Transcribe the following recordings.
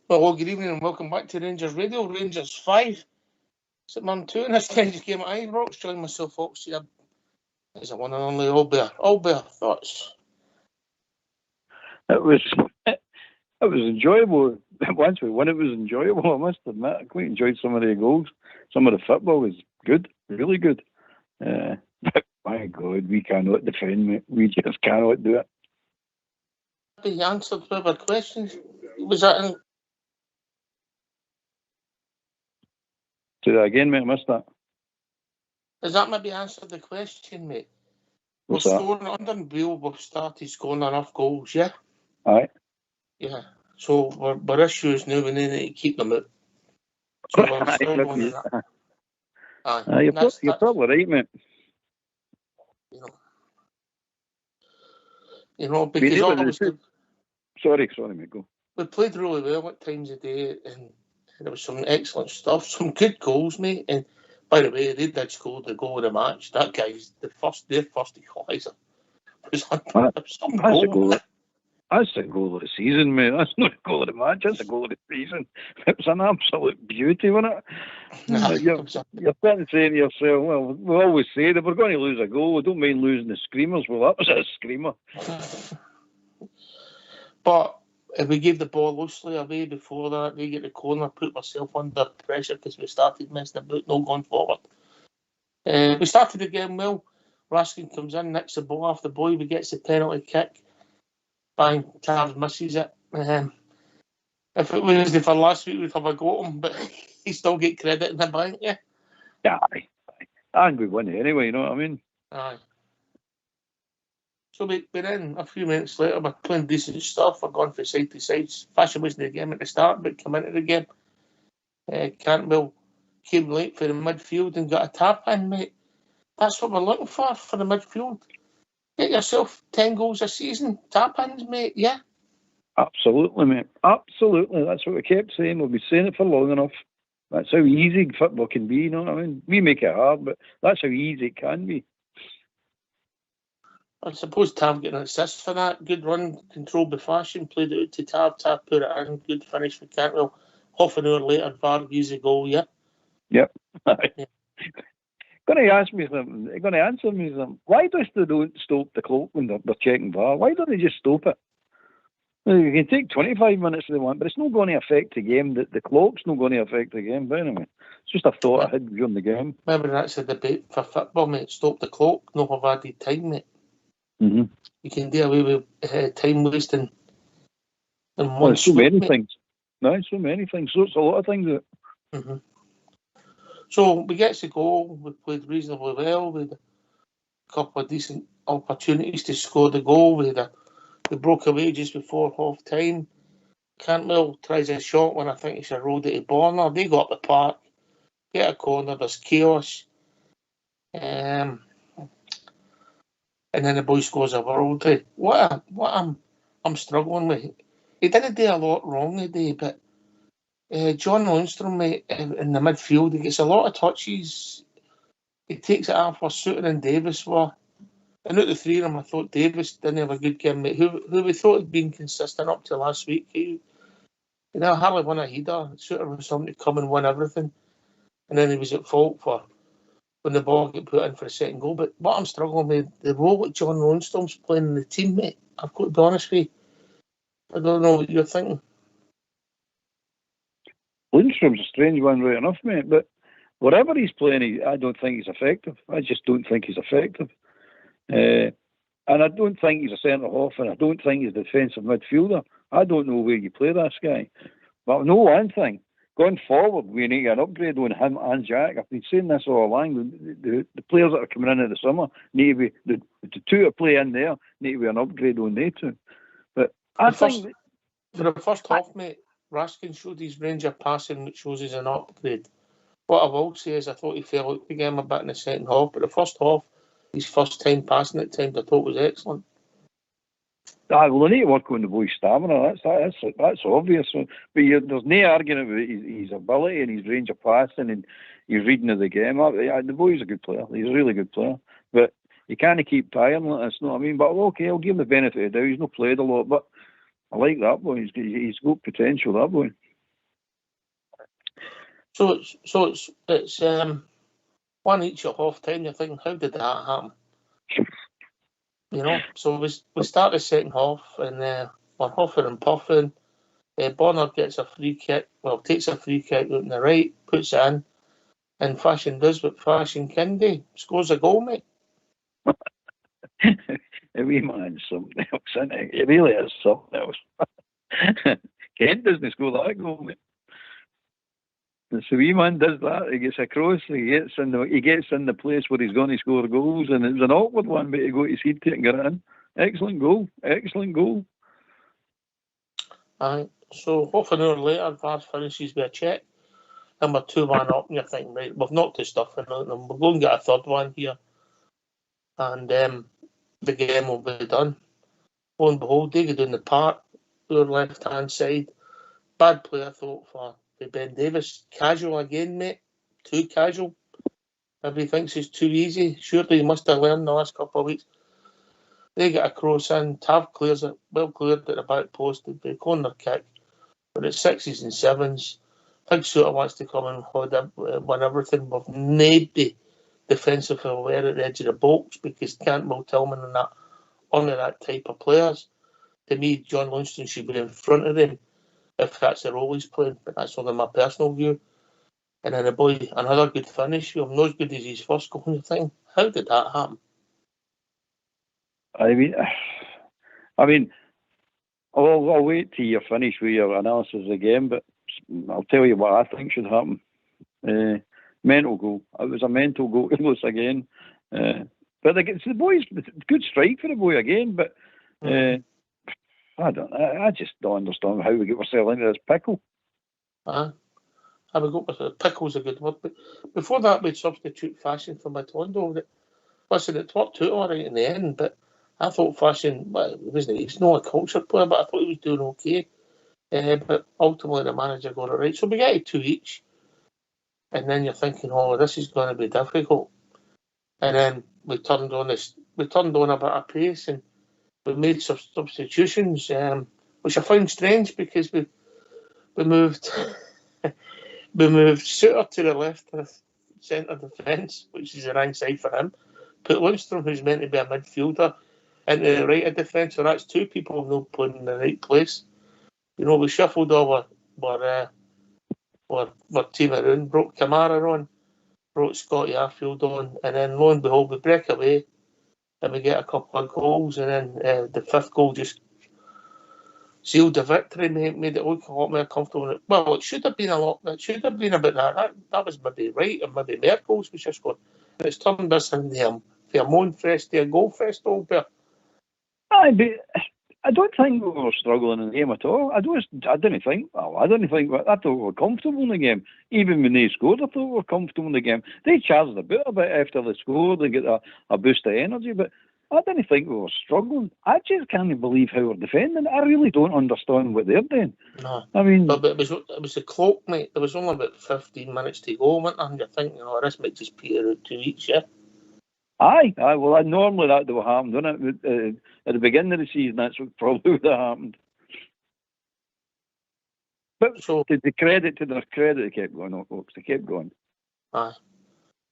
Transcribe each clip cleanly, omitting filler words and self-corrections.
Well, good evening and welcome back to Rangers Radio, Rangers 5. St Mirren 2 in this Rangers game at Ibrox. Join myself, folks, here. There's a one and only All Bear, thoughts? It was enjoyable. Once we won, it was enjoyable, I must admit. I quite enjoyed some of the goals. Some of the football was good, really good. But my God, we cannot defend, mate. We just cannot do it. The answer to our questions, was that in... Do that again, mate, I missed that. Does that maybe answer the question, mate? What's we're that? Scoring under Bill, we've started scoring enough goals, yeah? Aye. Yeah. So we're issues now, we need to keep them out. So we're struggling with that. Aye. You're probably right, mate. You know, because obviously... Sorry, mate, go. We played really well at times of day, and there was some excellent stuff, some good goals, mate. And by the way, they did score the goal of the match. That guy's their first equaliser was some goal. That's the goal of the season, mate. That's not a goal of the match. That's a goal of the season. It was an absolute beauty, wasn't it? You're sitting saying to yourself, well, we always say that we're going to lose a goal. We don't mind losing the screamers. Well, that was a screamer. But if we gave the ball loosely away before that, we get the corner, put myself under pressure because we started messing about, no going forward. We started the game well. Raskin comes in, nicks the ball off the boy, we gets the penalty kick. Bang, Tav misses it. If it was for last week, we'd have a go at him, but he still get credit in the bank, yeah? Yeah, aye. And we win anyway, you know what I mean? Aye. So we're in a few minutes later, we're playing decent stuff, we're going from side to side. Fashion wasn't the game at the start, but come into the game. Cantwell came late for the midfield and got a tap in, mate. That's what we're looking for the midfield. Get yourself 10 goals a season, tap-ins, mate, yeah? Absolutely, mate. Absolutely. That's what we kept saying. We'll be saying it for long enough. That's how easy football can be, you know what I mean? We make it hard, but that's how easy it can be. I suppose Tav getting an assist for that. Good run, controlled by Fashion, played it out to Tav. Tav put it in, good finish for Cantwell. Half an hour later, VAR gives a goal, yeah? Yep. Yeah. Going to answer me something. Why does they don't stop the clock when they're checking VAR? Why don't they just stop it? You can take 25 minutes if they want, but it's not going to affect the game. The clock's not going to affect the game, but anyway. It's just a thought I had during the game. Maybe that's a debate for football, mate. Stop the clock, no have added time, mate. Mm-hmm. You can do away with time wasting. There's so many things. No, so many things. So it's a lot of things. Mm-hmm. So we get to go. We played reasonably well. We had a couple of decent opportunities to score the goal. We broke away just before half time. Cantwell tries a shot when I think it's a road to Borner. They got up the park, get a corner. There's chaos, and then the boy scores a worldie. What I'm struggling with. He didn't do a lot wrong today, but. John Lundstrom, mate, in the midfield, he gets a lot of touches. He takes it off for Suter and Davis were. And out of the three of them, I thought Davis didn't have a good game, mate. Who we thought had been consistent up to last week. He hardly won a header. Suter was something to come and win everything. And then he was at fault for when the ball got put in for a second goal. But what I'm struggling with, the role that John Lundstrom's playing in the team, mate, I've got to be honest with you. I don't know what you're thinking. Lundstrom's a strange one, right enough, mate, but whatever he's playing, I don't think he's effective. I just don't think he's effective. And I don't think he's a centre-half, and I don't think he's a defensive midfielder. I don't know where you play this guy. But I know one thing. Going forward, we need an upgrade on him and Jack. I've been saying this all along. The players that are coming in the summer need to be, the two that play in there need to be an upgrade on they two. But I think... For the first half, mate, Raskin showed his range of passing, which shows he's an upgrade. What I will say is I thought he fell out the game a bit in the second half, but the first half, his first time passing at times, I thought was excellent. Well, they need to work on the boy's stamina. That's obvious. But there's no argument with his ability and his range of passing and his reading of the game. The boy's a good player. He's a really good player. But you can't keep tiring like this, you know what I mean? But okay, I'll give him the benefit of the doubt. He's not played a lot, but I like that boy. He's got potential, that boy. It's one each at half time. You're thinking, how did that happen? So we start the second half and we're huffing and puffing. Bonner gets a free kick. Well, takes a free kick out on the right, puts it in, and Fashion does what Fashion can do. Scores a goal, mate. A wee man's something else, isn't it? It really is something else. Kent doesn't score that goal, mate. The wee man does that. He gets across. He gets in the place where he's going to score goals, and it was an awkward one, but he got his head to it and get it in. Excellent goal. Excellent goal. Aye. So half an hour later, VAR finishes with a check, and we're 2-1 up, and you're thinking, right, we've knocked the stuff out of them. We're going to get a third one here, and the game will be done. Lo and behold, they go down the park, your left-hand side. Bad play, I thought, for Ben Davis. Casual again, mate. Too casual. Everybody thinks it's too easy. Surely he must have learned the last couple of weeks. They get a cross in. Tav clears it. Well cleared at the back post. The corner kick. But it's 6s and 7s. Big Suter wants to come and win everything. With nobody defensively aware at the edge of the box because Cantwell, Tillman and that, only that type of players. To me, John Lundstrom should be in front of them if that's the role he's playing, but that's only my personal view. And then the boy, another good finish, not as good as his first goal. You think, how did that happen? I mean, I'll wait till you're finished with your analysis of the game, but I'll tell you what I think should happen. Mental goal. It was a mental goal to lose again. But it's the boys, good strike for the boy again, but I just don't understand how we get ourselves into this pickle. How we got with it. Pickle's a good word. But before that, we'd substitute Fashion for Matondo. Listen, it worked out all right in the end, but I thought Fashion, he's not a cultured player, but I thought he was doing okay. But ultimately, the manager got it right. So we get 2 each. And then you're thinking, oh, this is going to be difficult. And then we turned on a bit of pace and we made some substitutions, which I found strange because we moved Suter to the left of centre defence, which is the wrong side for him. Put Lundstrom, who's meant to be a midfielder, into the right of defence. So that's 2 people not playing in the right place. We shuffled our team around, brought Kamara on, brought Scotty Arfield on, and then lo and behold, we break away and we get a couple of goals, and then the 5th goal just sealed the victory, made it look a lot more comfortable. Well, it should have been about that. That was maybe right, or maybe more goals we just got. And it's turned us into a moan fest to a goal fest all there. I don't think we were struggling in the game at all. I thought we were comfortable in the game. Even when they scored, I thought we were comfortable in the game. They charged a bit after they scored. They get a boost of energy, but I didn't think we were struggling. I just can't believe how we're defending. I really don't understand what they're doing. No. I mean... But it was the clock, mate. There was only about 15 minutes to go, and you're thinking, this might just peter out 2 weeks, yeah? Aye. Well, normally that would have happened, wouldn't it? At the beginning of the season, that's what probably would have happened. But so, to their credit, they kept going, folks. They kept going. Aye.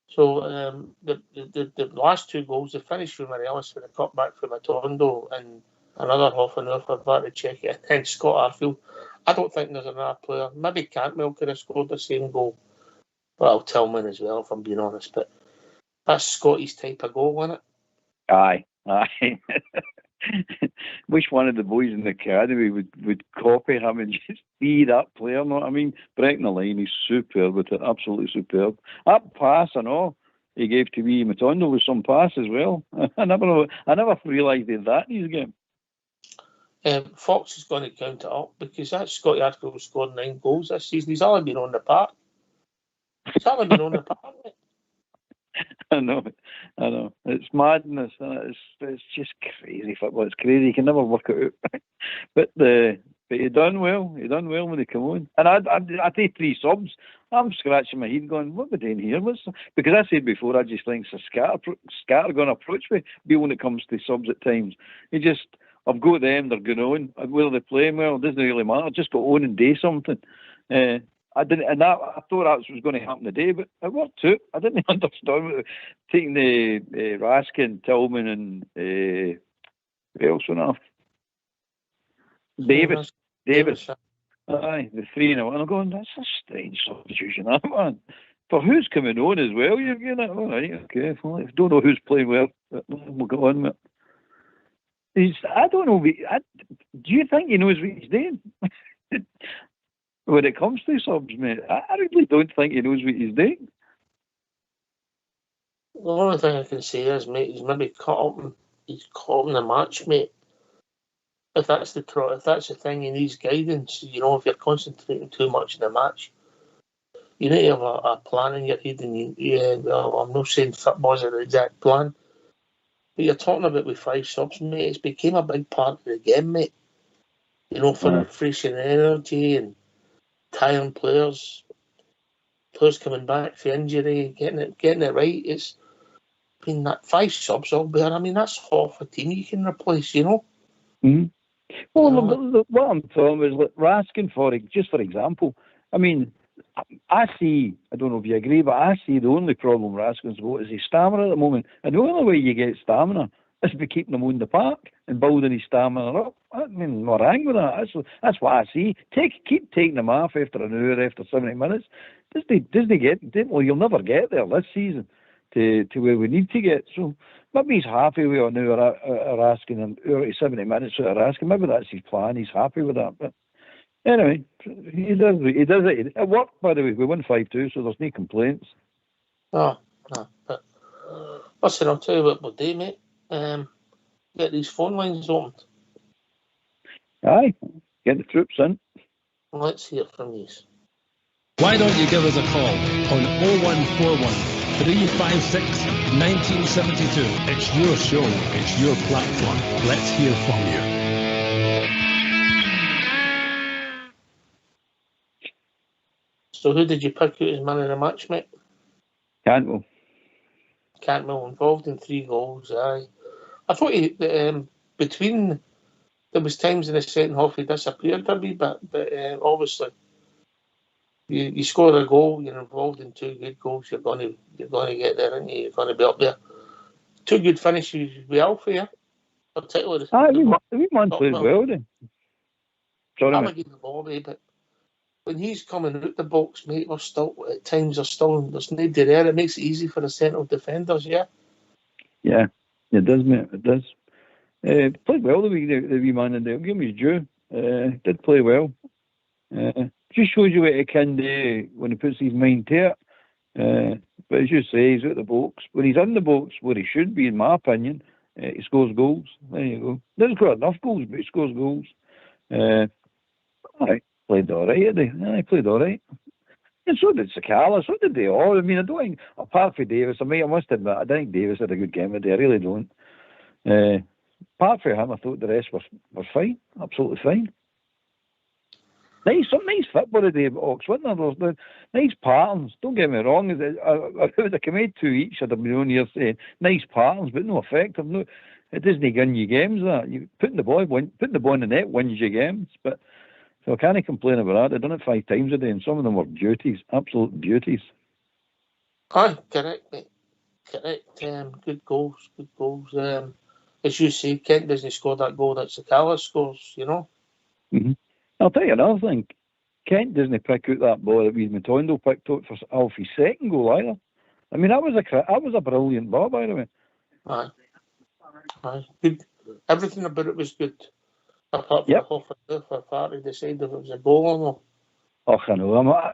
So the last 2 goals, they finished with Morelos with a cutback from Matondo and another half an hour for VAR to check it. And then Scott Arfield. I don't think there's another player. Maybe Cantwell could have scored the same goal. Well, Tillman as well, if I'm being honest. But that's Scotty's type of goal, isn't it? Aye. Wish one of the boys in the academy would copy him and just be that player. Know what I mean? Breaking the line, he's superb with it, absolutely superb. That pass and all he gave to me, Matondo, was some pass as well. I never realised he had that in his game. Fox is going to count it up because that Scotty Arfield scored 9 goals this season. He's only been on the park. Mate. I know. It's madness. It's just crazy football. It's crazy. You can never work it out. But he done well. He done well when he come on. And I take 3 subs. I'm scratching my head going, what are we doing here? Because I said before, I just think it's a scatter going to approach me when it comes to subs at times. I've got them, they're going on. Whether they play well, it doesn't really matter. Just go on and do something. I didn't, and that I thought that was going to happen today, but it worked too. I didn't understand taking the Raskin, Tillman, and who else went off? Davis. Aye, the 3-0. And I'm going, that's a strange substitution, that man. For who's coming on as well, you're getting it. All right, okay. Well, I don't know who's playing well, but we'll go on with it. I don't know. Do you think he knows what he's doing? When it comes to subs, mate, I really don't think he knows what he's doing. The only thing I can say is, mate, he's maybe caught up in the match, mate. If that's the thing, he needs guidance. You know, if you're concentrating too much in the match, you need to have a plan in your head. And well, I'm not saying football's an exact plan, but you're talking about with 5 subs, mate. It's became a big part of the game, mate. You know, for refreshing energy and tiring players coming back for injury, getting it right. It's been that 5 subs all there. I mean, that's half a team you can replace, you know. Mm-hmm. Well, what I'm talking is like Raskin, for example. I mean, I see, I don't know if you agree, but I see the only problem Raskin's got is his stamina at the moment. And the only way you get stamina is by keeping him on the park and building his stamina up. I mean, no wrong with that. That's what I see. Keep taking him off after an hour, after 70 minutes. Disney get, well, you'll never get there this season to where we need to get. So maybe he's happy with an hour asking him, 70 minutes out of asking. Maybe that's his plan. He's happy with that. But anyway, he does it. It worked, by the way. We won 5-2, so there's no complaints. No. But listen, I'll tell you what we'll do, mate. Get these phone lines opened. Aye, get the troops in. Let's hear from you. Why don't you give us a call on 0141 356 1972. It's your show, it's your platform. Let's hear from you. So who did you pick out as man of the match, mate? Cantwell involved in 3 goals, aye. I thought between there was times in the second half he disappeared a wee bit, but obviously you score a goal, you're involved in 2 good goals, you're going to get there, and you're going to be up there. 2 good finishes well for you, particularly. We man played well then. Sorry, I'm against the ball, but when he's coming out the box, mate, there's nobody there. It makes it easy for the central defenders, yeah. Yeah, it does, mate. It does. Played well the wee man in there. Give him his due. Did play well. Just shows you what he can do when he puts his mind to it. But as you say, he's out the box. When he's in the box, where he should be, in my opinion, he scores goals. There you go. Doesn't score enough goals, but he scores goals. Aye, played all right today. He played all right. And so did Sakala, so did they all. I mean, I don't think, apart from Davis, I must admit, I don't think Davis had a good game today. I really don't. Apart from him, I thought the rest were fine, absolutely fine. Nice football today, Ox, wasn't there? Nice patterns. Don't get me wrong. If they made 2 each, I'd have been on here saying nice patterns, but no effective. No, it doesn't win you games. That you putting the ball in the net wins you games. But so I can't complain about that. They've done it 5 times a day, and some of them were beauties, absolute beauties. Aye, correct, mate. Correct. Good goals. As you say, Kent doesn't score that goal that Sakala scores, you know. Mm-hmm. I'll tell you another thing. Kent doesn't pick out that ball that Matondo picked out for Alfie's second goal either. I mean, that was a brilliant ball, by the way. Aye. Good. Everything about it was good. Apart from the half for Farty decided if it was a goal or not. Oh, I know.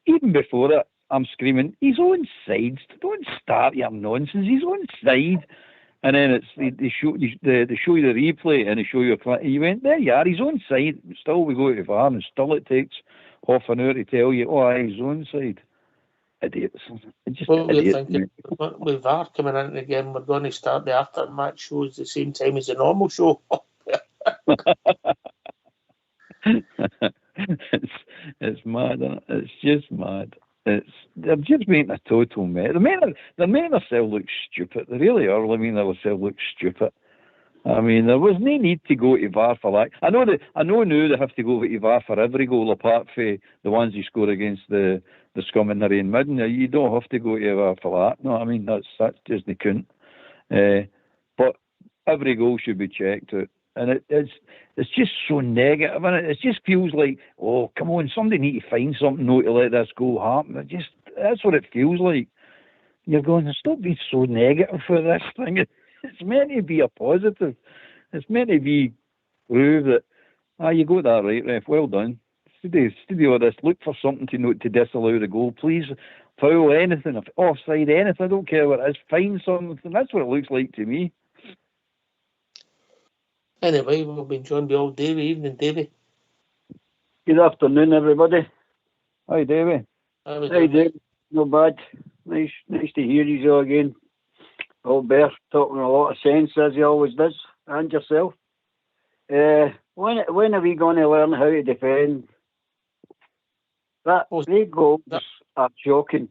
Even before that, I'm screaming, he's onside. Don't start your nonsense. He's onside. And then they show you the replay and they show you you went, there you are, he's onside. Still we go to VAR and still it takes half an hour to tell you, he's onside. Idiots. We're thinking, with VAR coming into the game, we're going to start the after-match shows the same time as the normal show. It's mad, isn't it? It's just mad. They're just making a total mess. They're making themselves look stupid. They really are. I mean, themselves look stupid. I mean, there was no need to go to VAR for that. I know now they have to go to VAR for every goal apart from the ones you score against the scum in the rain midden. You don't have to go to VAR for that. No, I mean that's just they couldn't. But every goal should be checked out, and it's just so negative, and it just feels like, oh come on, somebody need to find something not to let this goal happen. That's what it feels like. You're going, stop being so negative for this thing. It's meant to be a positive. It's meant to be prove that you got that right, ref. Well done. Studio of this. Look for something to disallow the goal, please. Foul anything, offside anything. I don't care what it is. Find something. That's what it looks like to me. Anyway, we've been joined by old Davey. Evening, Davey. Good afternoon, everybody. Hi, Davey. Hey, Dave. No bad. Nice to hear you all again. Old Bear talking a lot of sense as he always does, and yourself. When are we going to learn how to defend? They goals are shocking.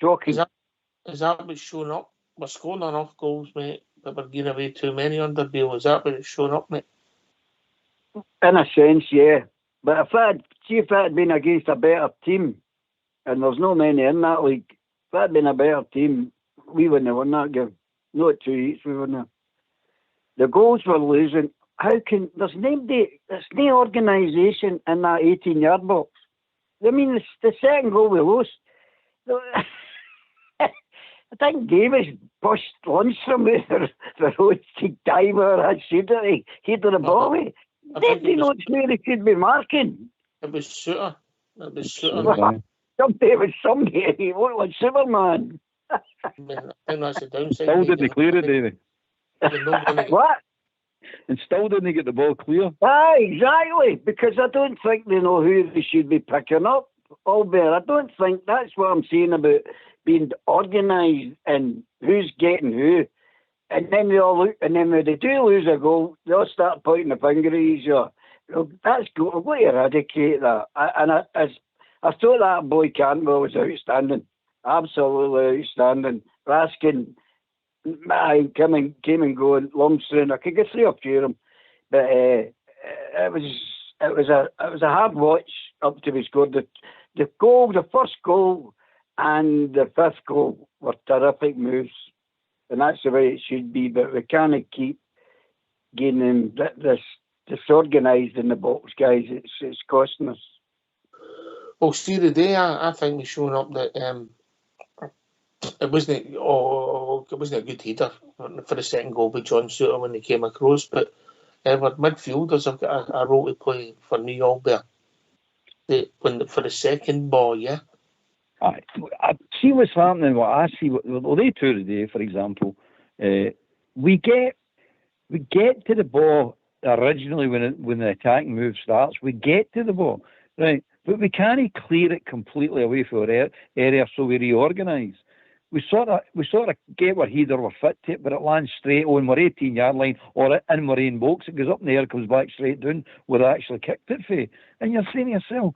Is that what's showing up? We're scoring enough goals, mate, but we're giving away too many under Bill. Is that what it's showing up, mate? In a sense, yeah. But if that had been against a better team, and there's no many in that league, if that had been a better team, we wouldn't have won that game. No 2 each, we wouldn't have. The goals we're losing, there's no organisation in that 18-yard box. I mean, the second goal we lost, I think Davis pushed Lundstrom out the road to diver had shooter, header the ball away. They not know they should be marking. It was Suter. Somebody, he looked like Superman. I think that's the downside. Still didn't clear it, David. What? And still didn't get the ball clear. Exactly, because I don't think they know who they should be picking up. Albert, I don't think that's what I'm saying about being organised and who's getting who. And then they all look, and then when they do lose a goal, they all start pointing the finger at each other. That's good. We've got to eradicate that. I thought that boy Cantwell was outstanding. Absolutely outstanding. Raskin, came and going. Lundstrom, I could get 3 or 4 of them, but it was a hard watch up to we scored the goal, the first goal, and the 5th goal were terrific moves, and that's the way it should be. But we can't keep getting this disorganised in the box, guys. It's costing us. Well, see, today I think we're showing up that it wasn't a good header for the second goal by John Suter when he came across, but our midfielders have got a role to play for me, Albert. For the second ball, yeah. I see what's happening. What I see, they two today, for example, we get to the ball originally when the attacking move starts. We get to the ball, right, but we can't clear it completely away from our area, so we reorganise. We sort of get where header we're fit to it, but it lands straight on our 18-yard line or in our own box. It goes up in the air, comes back straight down where I actually kicked it for. And you're saying to yourself,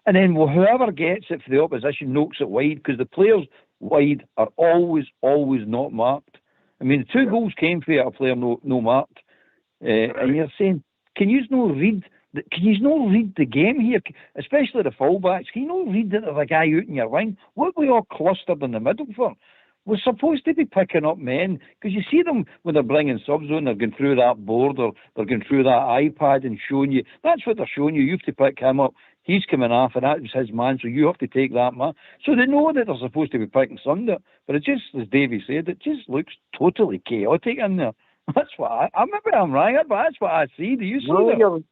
and then whoever gets it for the opposition knocks it wide, because the players wide are always not marked. I mean, the 2 goals came for a player no marked, and you're saying, can you not read the game here, especially the fullbacks? Can you not read that there's a guy out in your wing? What are we all clustered in the middle for? We're supposed to be picking up men, because you see them when they're bringing subs on, they're going through that board or they're going through that iPad and showing you. That's what they're showing you. You have to pick him up. He's coming off, and that was his man, so you have to take that man. So they know that they're supposed to be picking somebody up, but it just, as Davey said, it just looks totally chaotic in there. That's what maybe I'm wrong, but that's what I see. Do you see that?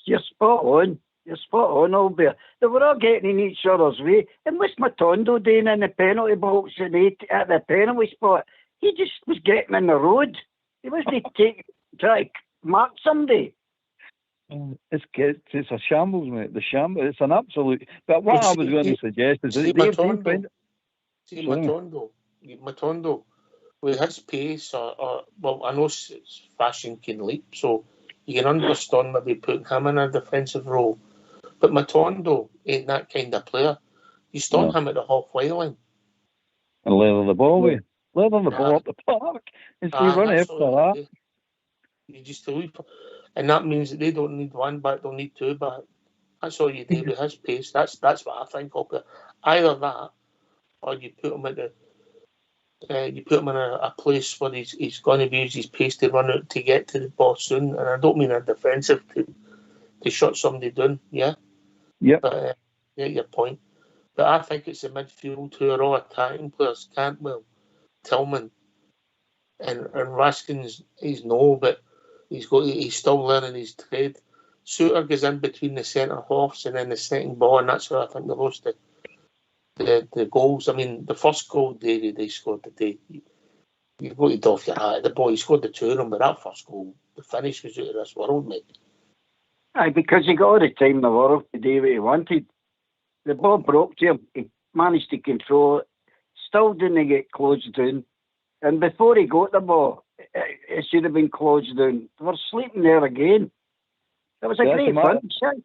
You're spot on. You're spot on, Albert. They were all getting in each other's way. And what's Matondo doing in the penalty box at the penalty spot? He just was getting in the road. He wasn't trying to mark somebody. It's a shambles, mate. The shambles. It's an absolute. But what I was going to suggest is that Matondo, with his pace, well, I know fashion can leap, so you can understand maybe putting him in a defensive role. But Matondo ain't that kind of player. You start him at the halfway line. And leather the ball away. Leather the ball up the park. And so you run after that. You just leave, and that means that they don't need one back; they'll need two back. That's all you do with his pace. That's what I think of it. Either that, or you put him in a place where he's going to use his pace to run out to get to the ball soon. And I don't mean a defensive to shut somebody down. Yeah. Yep. But get your point. But I think it's the midfield who are all attacking players. Cantwell, Tillman, and Raskins. He's but he's still learning his trade. Suter goes in between the centre halves and then the second ball, and that's where I think they lost the goals. I mean, the first goal they scored today, you've got to doff your hat at the ball. He scored the two of them, but that first goal, the finish was out of this world, mate. Aye, because he got all the time in the world to do what he wanted. The ball broke to him. He managed to control it. Still didn't get closed down. And before he got the ball, it should have been closed down. We're sleeping there again. It was a great fun.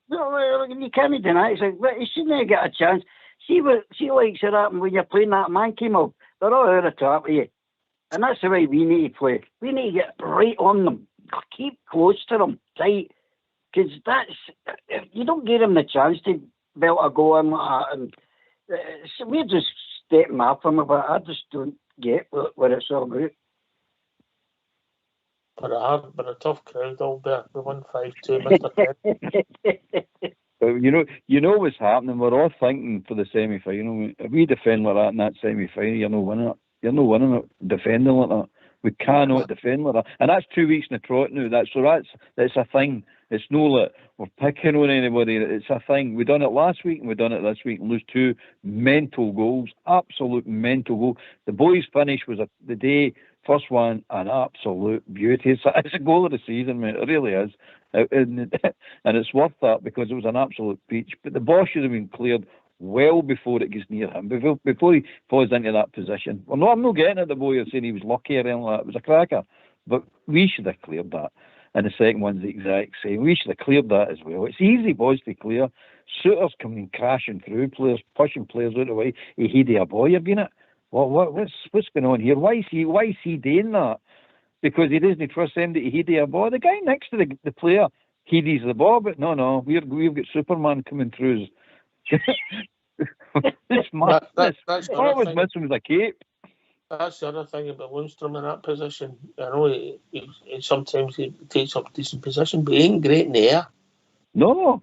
You can't deny it. It's like, but he shouldn't get a chance. See like it happened when you're playing that man came up. They're all out of top of you. And that's the way we need to play. We need to get right on them. Keep close to them, tight. Because you don't give them the chance to belt a goal in like that. And we're just stepping up them a bit. I just don't get where it's all about. But a tough crowd, Albert. We won 5-2, Mr. You know what's happening. We're all thinking for the semi-final. If we defend like that in that semi-final, you're not winning it. You're not winning it defending like that. We cannot defend like that. And that's 2 weeks in a trot now. That's a thing. It's no like we're picking on anybody. It's a thing. We done it last week and we done it this week and lose 2 mental goals. Absolute mental goals. The boys' finish was the day. First one, an absolute beauty. It's a goal of the season, mate. It really is. And it's worth that because it was an absolute peach. But the ball should have been cleared well before it gets near him, before he falls into that position. Well, no, I'm not getting at the boy or saying he was lucky or anything like that. It was a cracker. But we should have cleared that. And the second one's the exact same. We should have cleared that as well. It's easy, boys, to clear. Suitors coming crashing through players, pushing players out of the way. He headed a boy, you've been it. What's going on here? Why is he doing that? Because he doesn't trust them that he headed a ball. The guy next to the player headies the ball, but no, we've got Superman coming through. It's madness. All I was missing was a cape. That's the other thing about Lundstrom in that position. I know he sometimes he takes up a decent position, but he ain't great in the air. No,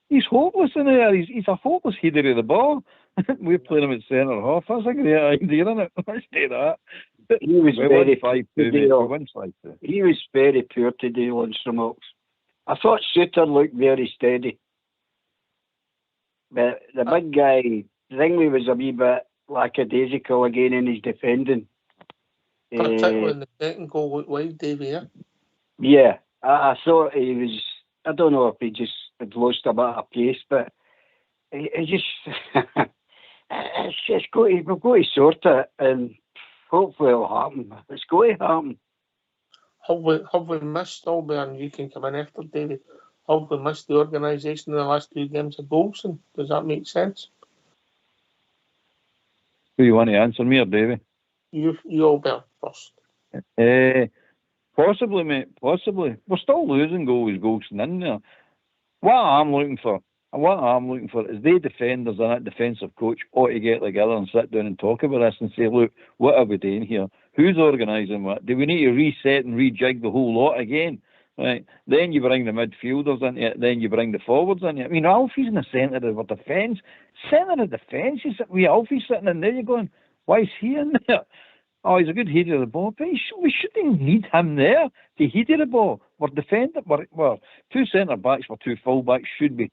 he's hopeless in the air. He's a hopeless header of the ball. We're playing him at centre half. That's a great idea, isn't it? Let's do that. He was very poor today. He was very poor today, Lundstrom. I thought Suter looked very steady. But the big guy, Ringley was a wee bit lackadaisical again in his defending. Particularly in the second goal looked wide, Davey, yeah? Yeah, I thought he was, I don't know if he just had lost a bit of pace, but he just, we've got to sort it, and hopefully it'll happen. It's going to happen. Have we missed, Albert, and you can come in after, David, have we missed the organisation in the last 2 games of Golson? Does that make sense? Do you want to answer me or Davey? You Albert first. Possibly, mate, possibly. We're still losing goals Golson in there. What I'm looking for is they defenders and that defensive coach ought to get together and sit down and talk about this and say, look, what are we doing here? Who's organising what? Do we need to reset and rejig the whole lot again? Right. Then you bring the midfielders into it, then you bring the forwards into it. I mean, Alfie's in the centre of the defence. Centre of defence, Alfie's sitting in there, you're going, why is he in there? Oh, he's a good header of the ball, but we shouldn't need him there to header the ball. We're defending, we're 2 centre backs, we're 2 full backs should be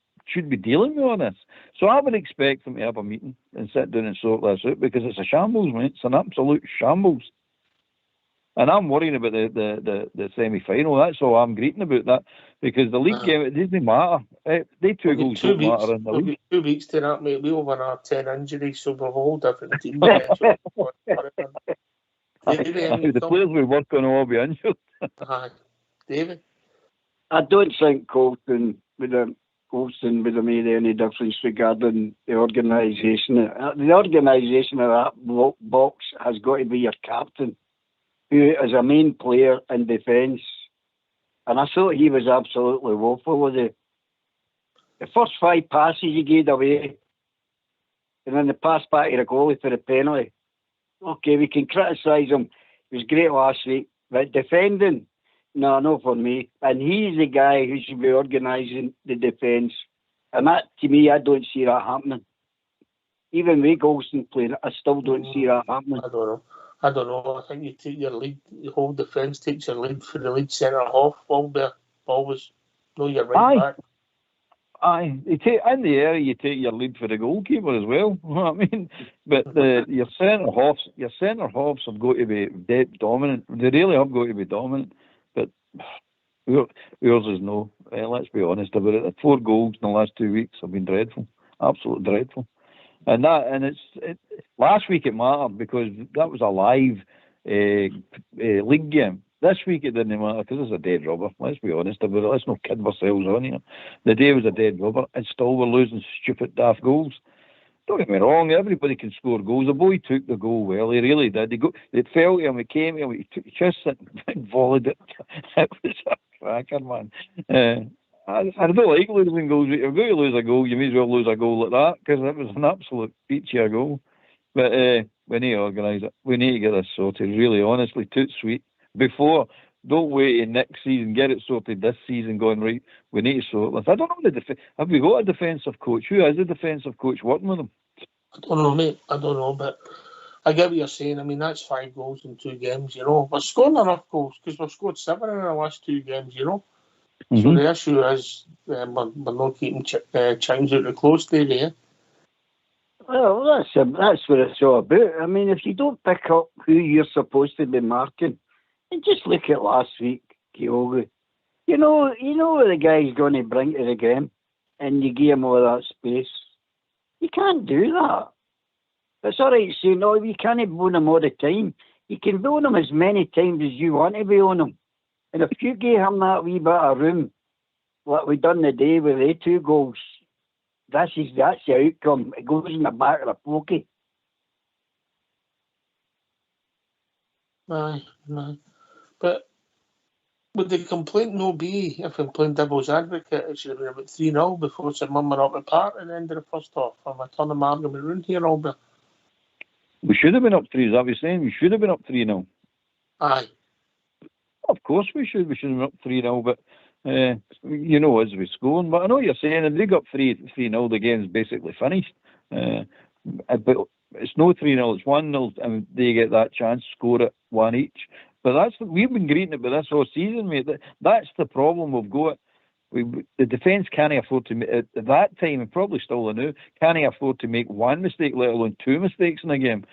dealing with all this. So I would expect them to have a meeting and sit down and sort this out because it's a shambles, mate. It's an absolute shambles. And I'm worrying about the semi-final. That's all I'm greeting about that. Because the league game, it doesn't matter. They 2 goals don't matter in the league. 2 weeks to that, mate. We will win our 10 injuries, so we're a whole different team. The players we work on will all be injured. David? I don't think Colston would have made any difference regarding the organisation. The organisation of that box has got to be your captain, who is a main player in defence. And I thought he was absolutely woeful with the first 5 passes he gave away, and then the pass back to the goalie for the penalty. Okay, we can criticise him. He was great last week, but defending, no for me. And he's the guy who should be organising the defence. And that, to me, I don't see that happening. Even with Golston playing, I still don't see that happening. I don't know. I think you take your lead, the whole defence takes your lead for the lead centre half. Always know you're right back. Aye, in the area you take your lead for the goalkeeper as well. You know what I mean? But your centre halves have got to be dead dominant. They really have got to be dominant. But yours is no. Let's be honest about it. The 4 goals in the last 2 weeks have been dreadful, absolutely dreadful. And last week it mattered because that was a live league game. This week it didn't matter because it's a dead rubber. Let's be honest about it. Let's not kid ourselves on here. The day was a dead rubber and still we're losing stupid daft goals. Don't get me wrong, everybody can score goals. The boy took the goal well, he really did. It fell to him, it came to him, he took just and volleyed it. It was a cracker, man. I don't like losing goals. If you're going to lose a goal, you may as well lose a goal like that because it was an absolute peachy goal. But we need to organise it. We need to get this sorted, really, honestly. Toot sweet. Before, don't wait in next season, get it sorted this season going right. We need to sort this. I don't know have we got a defensive coach? Who is the defensive coach working with them? I don't know, mate. I don't know, but I get what you're saying. I mean, that's 5 goals in 2 games, you know. We're scoring enough goals because we've scored 7 in the last 2 games, you know. Mm-hmm. So the issue is we're not keeping chimes out the close there. Well, that's what it's all about. I mean, if you don't pick up who you're supposed to be marking, and just look at last week, Kyogo. You know what the guy's going to bring to the game, and you give him all that space. You can't do that. It's all right saying, no, you can't bone him all the time. You can bone him as many times as you want to be on him. And if you give him that wee bit of room, like we done the day with the 2 goals, that's the outcome. It goes in the back of the pokey. Aye. But would the complaint no be, if I'm playing devil's advocate, it should have been about 3-0 before St Mirren up apart at the end of the first half? Am I turning my argument around here, Albert? We should have been up 3, is that what you're saying? We should have been up 3-0. Aye. Of course we should. We should have been up 3-0, but as we scoring. But I know what you're saying, and they got 3-0, the game's basically finished. But it's no 3-0, it's 1-0, and they get that chance to score it 1 each. But we've been greeting it with this whole season, mate. That's the problem we've got. The defence can't afford to, at that time, and probably still now, can't afford to make 1 mistake, let alone 2 mistakes in a game,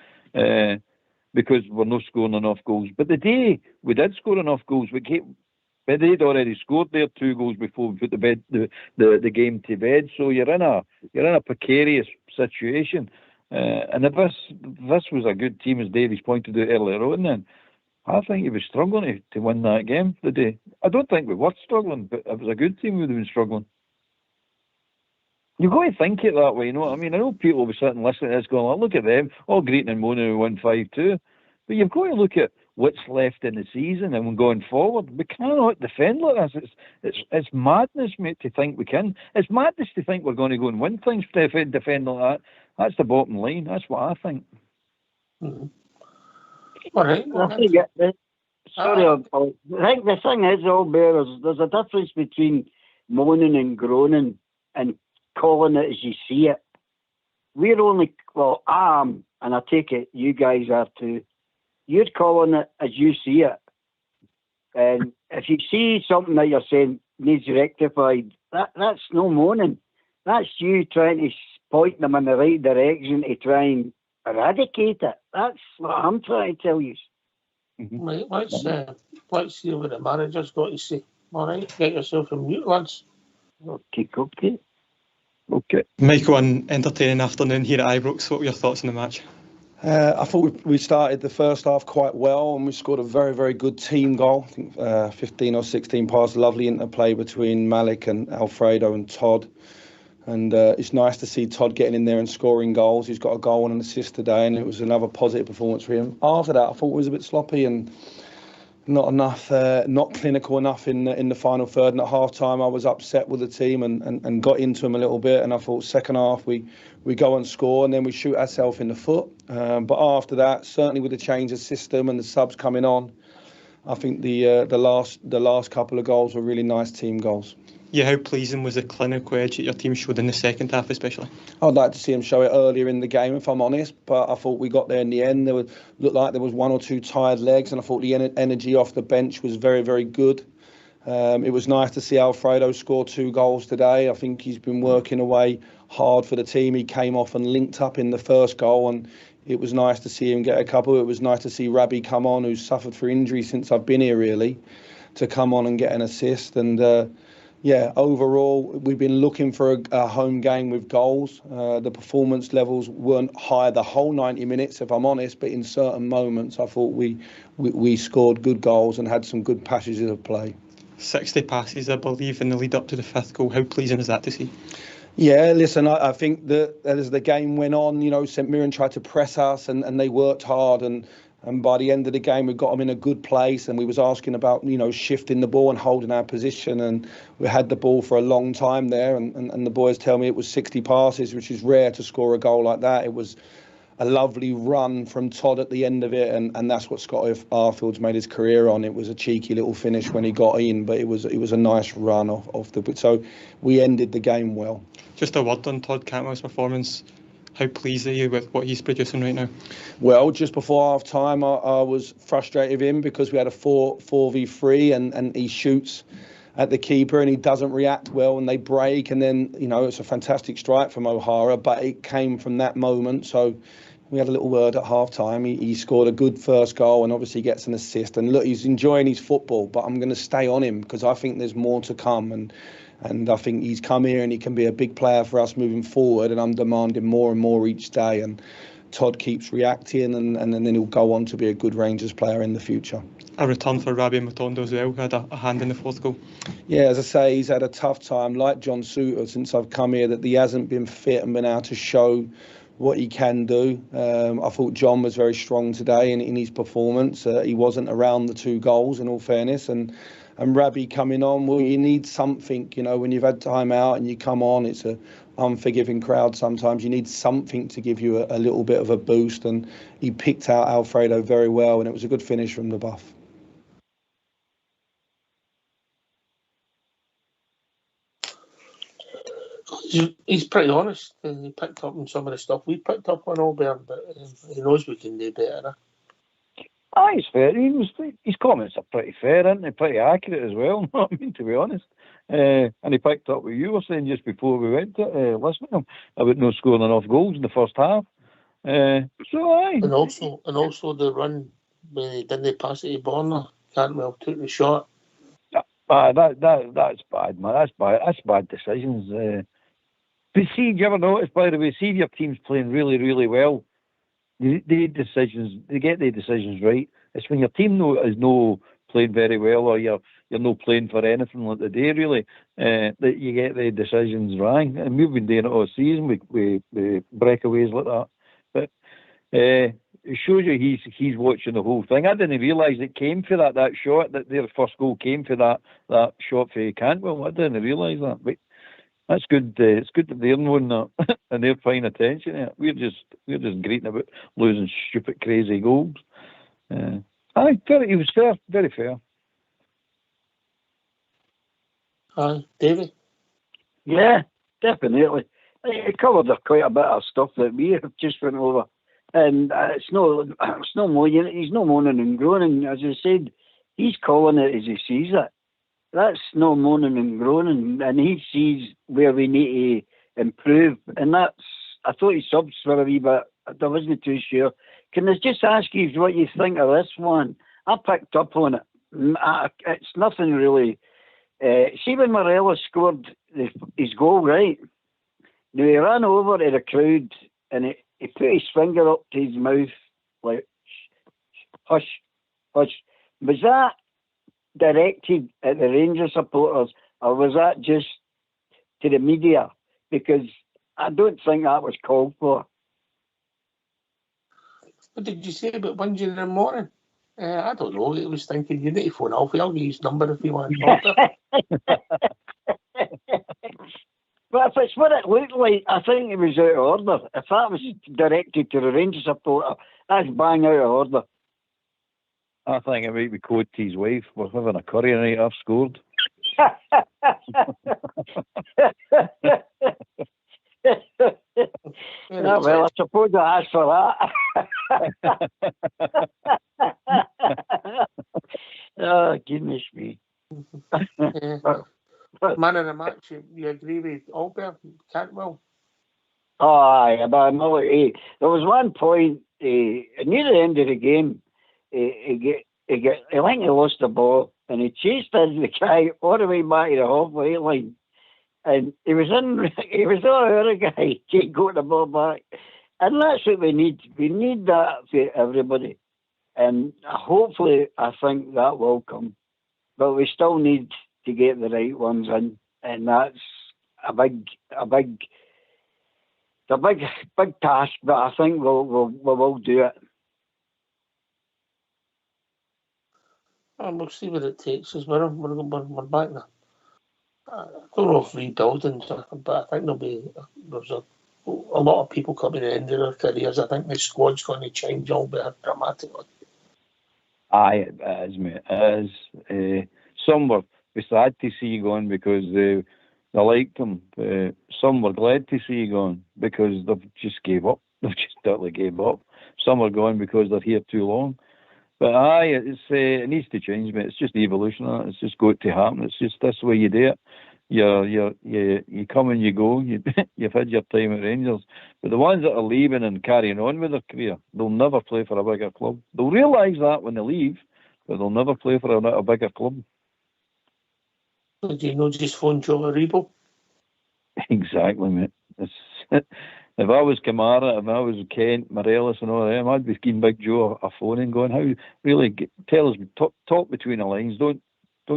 because we're not scoring enough goals. But the day we did score enough goals, but they'd already scored their 2 goals before we put the game to bed. So you're in a precarious situation. And if this was a good team, as Davies pointed out earlier on, then I think he was struggling to win that game today. I don't think we were struggling, but if it was a good team, we would have been struggling. You've got to think it that way, you know what I mean? I know people will be sitting listening to this going, oh, look at them, all greeting and moaning we won 5-2. But you've got to look at what's left in the season and going forward. We cannot defend like this. It's madness, mate, to think we can. It's madness to think we're going to go and win things to defend like that. That's the bottom line. That's what I think. Mm-hmm. All right. I think the thing is, Albert, there's a difference between moaning and groaning and calling it as you see it. I am, and I take it you guys are too. You're calling it as you see it. And if you see something that you're saying needs rectified, that's no moaning. That's you trying to point them in the right direction to try and eradicate it. That's what I'm trying to tell you. Mm-hmm. Right, let's see what the manager's got to say. All right, get yourself a mute, lads. Okay. Michael, an entertaining afternoon here at Ibrox. What were your thoughts on the match? I thought we started the first half quite well, and we scored a very, very good team goal. I think 15 or 16 passes, lovely interplay between Malik and Alfredo and Todd. And it's nice to see Todd getting in there and scoring goals. He's got a goal and an assist today, and it was another positive performance for him. After that, I thought it was a bit sloppy, and not enough, not clinical enough in the final third. And at half time, I was upset with the team and got into them a little bit. And I thought second half we go and score and then we shoot ourselves in the foot. But after that, certainly with the change of system and the subs coming on, I think the last couple of goals were really nice team goals. Yeah, how pleasing was the clinical edge that your team showed in the second half, especially? I'd like to see them show it earlier in the game, if I'm honest. But I thought we got there in the end. Looked like there was one or two tired legs, and I thought the energy off the bench was very, very good. It was nice to see Alfredo score 2 goals today. I think he's been working away hard for the team. He came off and linked up in the first goal, and it was nice to see him get a couple. It was nice to see Rabbi come on, who's suffered through injury since I've been here, really, to come on and get an assist. And yeah, overall, we've been looking for a home game with goals. The performance levels weren't high the whole 90 minutes, if I'm honest, but in certain moments, I thought we scored good goals and had some good passages of play. 60 passes, I believe, in the lead up to the 5th goal. How pleasing is that to see? Yeah, listen, I think that as the game went on, St Mirren tried to press us and they worked hard. And by the end of the game, we got them in a good place, and we was asking about, shifting the ball and holding our position. And we had the ball for a long time there. And the boys tell me it was 60 passes, which is rare to score a goal like that. It was a lovely run from Todd at the end of it. And that's what Scott Arfield's made his career on. It was a cheeky little finish when he got in, but it was a nice run off the... So we ended the game well. Just a word on Todd Cantwell's performance. How pleased are you with what he's producing right now? Well, just before half time, I was frustrated with him because we had a 4v3 and he shoots at the keeper and he doesn't react well and they break. And then, it's a fantastic strike from O'Hara, but it came from that moment. So we had a little word at half time. He scored a good first goal and obviously gets an assist. And look, he's enjoying his football, but I'm going to stay on him because I think there's more to come. And I think he's come here and he can be a big player for us moving forward, and I'm demanding more and more each day. And Todd keeps reacting and then he'll go on to be a good Rangers player in the future. A return for Rabbi Matondo as well, who had a hand in the 4th goal. Yeah, as I say, he's had a tough time, like John Souttar, since I've come here, that he hasn't been fit and been able to show what he can do. I thought John was very strong today in his performance. He wasn't around the 2 goals, in all fairness. And Rabbi coming on, well, you need something, when you've had time out and you come on, it's an unforgiving crowd sometimes. You need something to give you a little bit of a boost, and he picked out Alfredo very well, and it was a good finish from the buff. He's pretty honest. He picked up on some of the stuff we picked up on Albion, but he knows we can do better. He's fair. His comments are pretty fair, aren't they? Pretty accurate as well, I mean, to be honest. And he picked up what you were saying just before we went to listening to him about not scoring enough goals in the first half. So aye. And also the run when he didn't pass it to Borna. Cantwell took the shot. That's bad, man. That's bad decisions. But see, do you ever notice, by the way, see if your team's playing really, really well, they get the decisions right. It's when your team is no playing very well, or you're not playing for anything like today, really, that you get the decisions wrong. And we've been doing it all season with breakaways like that. But it shows you he's watching the whole thing. I didn't realise it came for that shot, that their first goal came for that shot for Cantwell. I didn't realise that. But that's good. It's good that they're knowing that and they're paying attention to it. We're just greeting about losing stupid, crazy goals. He was fair, very fair. Aye, Davey? Yeah, definitely. It covered quite a bit of stuff that we have just went over. And it's no more. He's no moaning and groaning. As I said, he's calling it as he sees it. That's no moaning and groaning, and he sees where we need to improve. And I thought his subs were a wee bit, I wasn't too sure. Can I just ask you what you think of this one? I picked up on it. It's nothing really. See when Morelos scored his goal, right? Now he ran over to the crowd and he put his finger up to his mouth like, hush, hush. Was that directed at the Rangers supporters, or was that just to the media? Because I don't think that was called for. What did you say about Wednesday in the morning? I don't know. He was thinking, you need to phone Alfie. I'll give you his number if you want to talk to him. But if it's what it looked like, I think it was out of order. If that was directed to the Rangers supporter, that's bang out of order. I think it might be code to his wife. We're having a curry night. I've scored. Well, I suppose I asked for that. Oh, goodness me. Man of the match, you agree with Albert Cantwell? Oh, aye, but there was one point near the end of the game, I think he lost the ball, and he chased the guy all the way back to the halfway line, and he was on our other guy, can't go the ball back, and that's what we need. We need that for everybody, and hopefully, I think that will come, but we still need to get the right ones in, and that's a big task, but I think we'll do it. And we'll see what it takes us. We're back now. I don't know if rebuilding, but I think there's a lot of people coming to the end of their careers. I think the squad's going to change all bit dramatically. Aye, it is, mate. It is. Some were sad to see you going because they liked him. Some were glad to see you going because they've just gave up. They've just totally gave up. Some are going because they're here too long. But aye, it needs to change, mate. It's just evolution. It's just got to happen. It's just this way you do it. You come and you go. You've had your time at Rangers. But the ones that are leaving and carrying on with their career, they'll never play for a bigger club. They'll realise that when they leave, but they'll never play for a bigger club. Do you know just phone Joe Aribo? Exactly, mate. If I was Kamara, if I was Kent, Morelos and all them, I'd be giving Big Joe a phone and going, how really tell us, talk between the lines, don't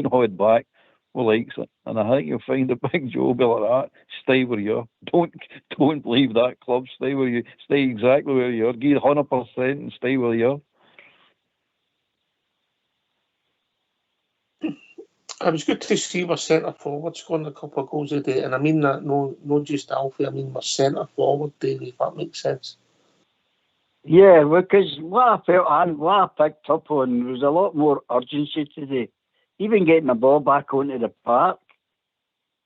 hold back. Who likes it? And I think you'll find that Big Joe will be like that. Stay where you are. Don't leave that club. Stay where you stay exactly where you are. Give 100% and stay where you are. It was good to see our centre forward scoring a couple of goals a day, and I mean that no just Alfie. I mean our centre forward daily, if that makes sense. Yeah, because what I felt and what I picked up on was a lot more urgency today. Even getting the ball back onto the park,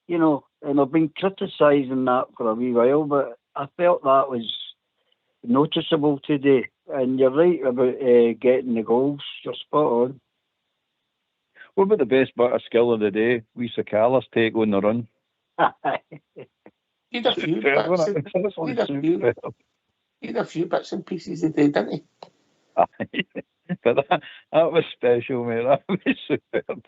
and I've been criticising that for a wee while, but I felt that was noticeable today. And you're right about getting the goals. You're spot on. What about the best bit of skill of the day? We Sakalas take on the run. He had a few bits and pieces a day, didn't he? But that was special, mate. That was superb.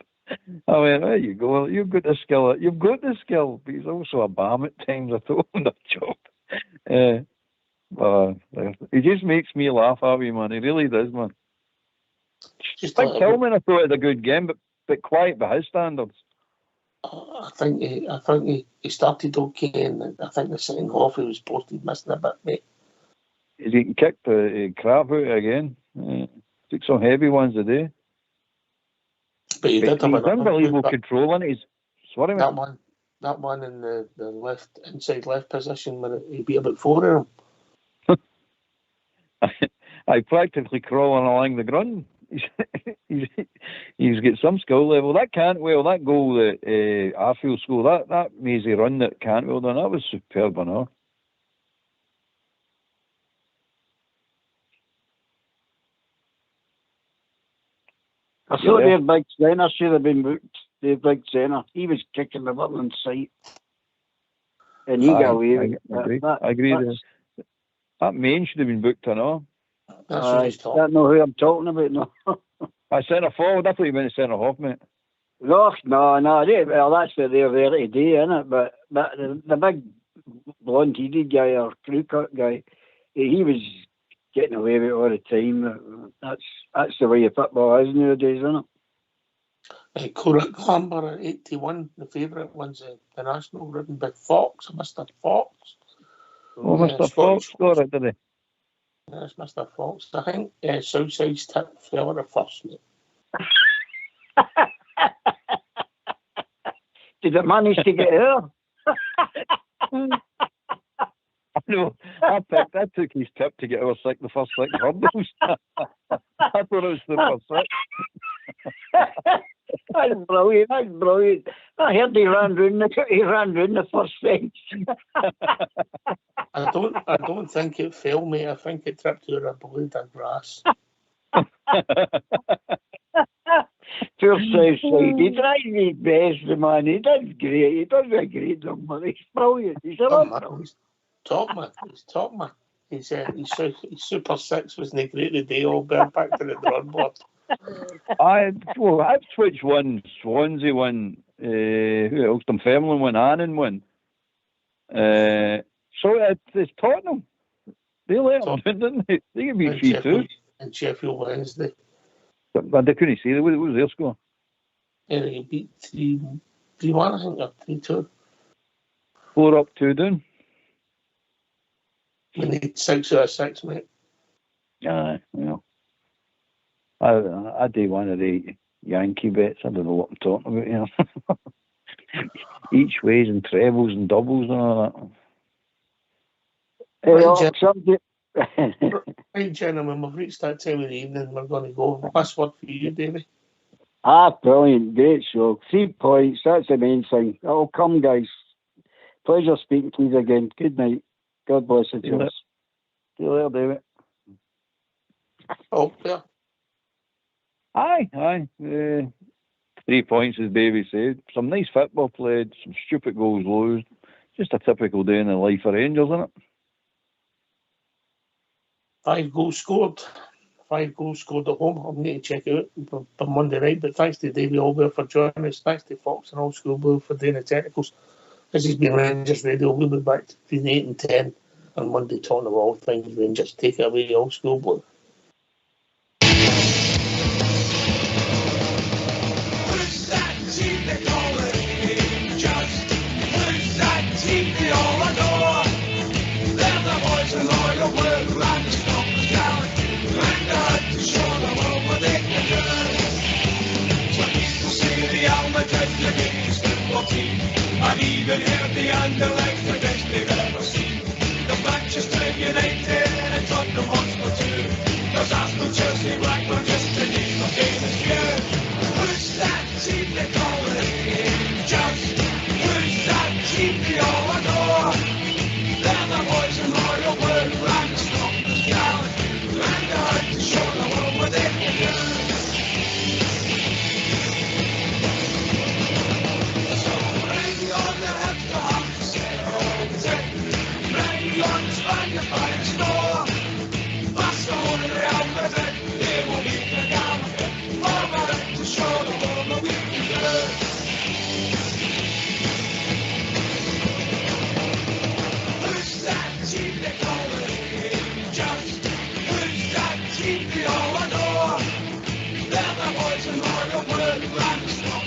I went, there you go. You've got the skill. You've got the skill, but he's also a bam at times. I told him that job. He just makes me laugh at me, man. He really does, man. Just like Tillman, I thought it was a good game, but quiet by his standards. I think he started okay, and I think the second half he was posted missing a bit, mate. He's getting kicked the crap out again. Took some heavy ones today. But he did have he's unbelievable control in it. That one in the left inside left position when he beat about four of them. I practically crawling along the ground. He's got some skill level. That goal that Arfield scored, that mazy run that Cantwell done, that was superb enough. I thought their big centre should have been booked. Their big centre. He was kicking the ball in sight. And he got away with it. I agree. That main should have been booked or not. I don't know who I'm talking about, no. I centre forward, I thought you meant centre half, mate. No. Well, that's what they're there to do, isn't it? But the big blonde-headed guy or crew cut guy, he was getting away with it all the time. That's the way football is nowadays, isn't it? Correct Glamber at 81, the favourite one's the national ridden by Fox, Mr. Fox. Oh, Mr. Fox scored it, did he? That's Mr. Fox. I think Southside's tip fell at the first, mate. Did it manage to get her? No, I took his tip to get our the first 6 hurdles. I thought it was the first 6. That's brilliant. That's brilliant. I heard he ran round the first fence. I don't think it fell, mate. I think it tripped over a blade of grass. Poor Southside. He tried his best, the man. He does great. He does a great number. He's brilliant. He's a He's top man. He's Super 6 wasn't great the day. All back to the drawing board. Ipswich won, Swansea won, who else? Dunfermline won, Annan won. So it's Tottenham. They let them win, didn't they? They could beat 3-2. And Sheffield Wednesday. But they couldn't see. What was their score? Yeah, they beat 3-1, I think, or 3-2. 4 up, 2 down. We need 6 out of 6, mate. Yeah, I do one of the Yankee bets. I don't know what I'm talking about here. Each ways and trebles and doubles and all that. Right, gentlemen, we've reached that time of the evening. We're going to go. Last word for you, Davey. Brilliant. Great show. 3 points. That's the main thing. It'll come, guys. Pleasure speaking to you again. Good night. God bless you. See you later, David. Oh, yeah. Aye. 3 points, as Davey said. Some nice football played, some stupid goals lost. Just a typical day in the life of Rangers, isn't it? 5 goals scored. 5 goals scored at home. I'll need to check it out for Monday night. But thanks to Davey Allwell for joining us. Thanks to Fox and Old School Blue for doing the technicals. This has been Rangers Radio. We'll be back between 8 and 10 on Monday talking about all things Rangers. Take it away, Old School Blue. I've even heard the underlings the best they've ever seen. The Manchester United and Tottenham Hotspur too. There's Arsenal, Chelsea, Blackburn, just to name the famous few. Who's that team they call the Rangers? Who's that team they all adore? They're the boys in royal blue and the strongest gallant. And they're out to show the world what they can do. They're the boys in royal blue and the strong